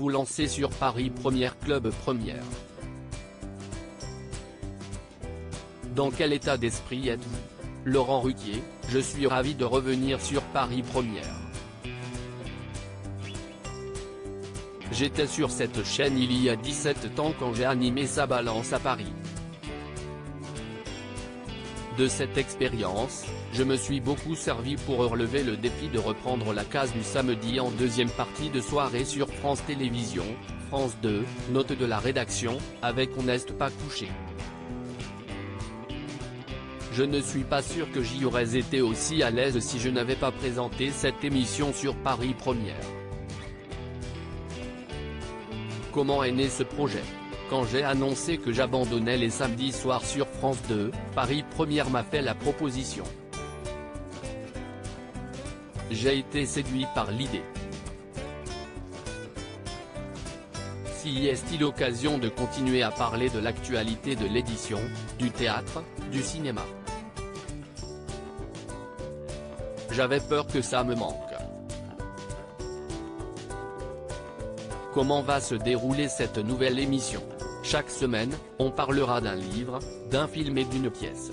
vous lancer sur Paris Première Club Première. Dans quel état d'esprit êtes-vous? Laurent Ruquier, je suis ravi de revenir sur Paris Première. J'étais sur cette chaîne il y a 17 ans quand j'ai animé Ça balance à Paris. De cette expérience, je me suis beaucoup servi pour relever le défi de reprendre la case du samedi en deuxième partie de soirée sur France Télévisions, France 2, note de la rédaction, avec On n'est pas couché. Je ne suis pas sûr que j'y aurais été aussi à l'aise si je n'avais pas présenté cette émission sur Paris Première. Comment est né ce projet? Quand j'ai annoncé que j'abandonnais les samedis soirs sur France 2, Paris Première m'a fait la proposition. J'ai été séduit par l'idée. Si est-il l'occasion de continuer à parler de l'actualité de l'édition, du théâtre, du cinéma. J'avais peur que ça me manque. Comment va se dérouler cette nouvelle émission? Chaque semaine, on parlera d'un livre, d'un film et d'une pièce.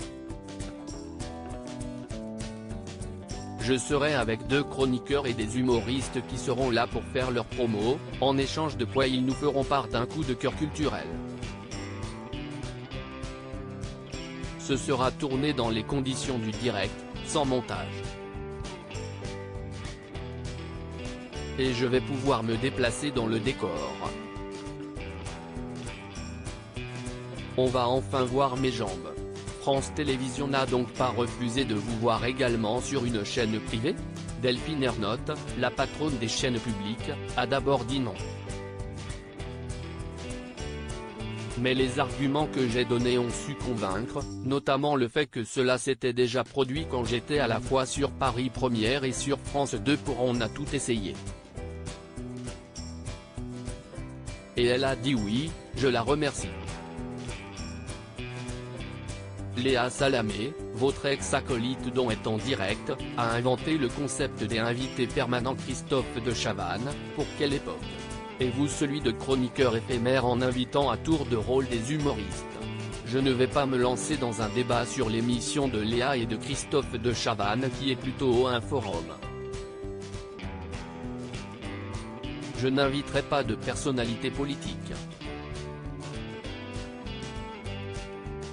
Je serai avec 2 chroniqueurs et des humoristes qui seront là pour faire leur promo, en échange de quoi ils nous feront part d'un coup de cœur culturel. Ce sera tourné dans les conditions du direct, sans montage. Et je vais pouvoir me déplacer dans le décor. On va enfin voir mes jambes. France Télévisions n'a donc pas refusé de vous voir également sur une chaîne privée? Delphine Ernotte, la patronne des chaînes publiques, a d'abord dit non. Mais les arguments que j'ai donnés ont su convaincre, notamment le fait que cela s'était déjà produit quand j'étais à la fois sur Paris Première et sur France 2 pour On a tout essayé. Et elle a dit oui, je la remercie. Léa Salamé, votre ex-acolyte dont est en direct, a inventé le concept des invités permanents Christophe de Chavannes, pour quelle époque? Et vous celui de chroniqueur éphémère en invitant à tour de rôle des humoristes. Je ne vais pas me lancer dans un débat sur l'émission de Léa et de Christophe de Chavannes qui est plutôt un forum. Je n'inviterai pas de personnalité politique.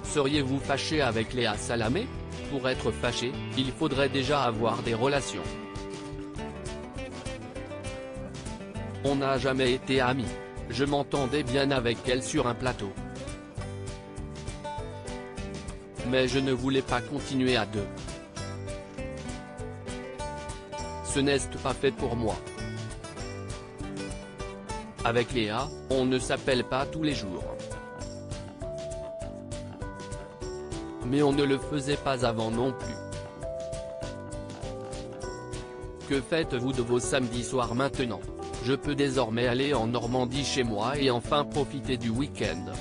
Seriez-vous fâché avec Léa Salamé? Pour être fâché, il faudrait déjà avoir des relations. On n'a jamais été amis. Je m'entendais bien avec elle sur un plateau. Mais je ne voulais pas continuer à 2. Ce n'est pas fait pour moi. Avec Léa, on ne s'appelle pas tous les jours. Mais on ne le faisait pas avant non plus. Que faites-vous de vos samedis soirs maintenant? Je peux désormais aller en Normandie chez moi et enfin profiter du week-end.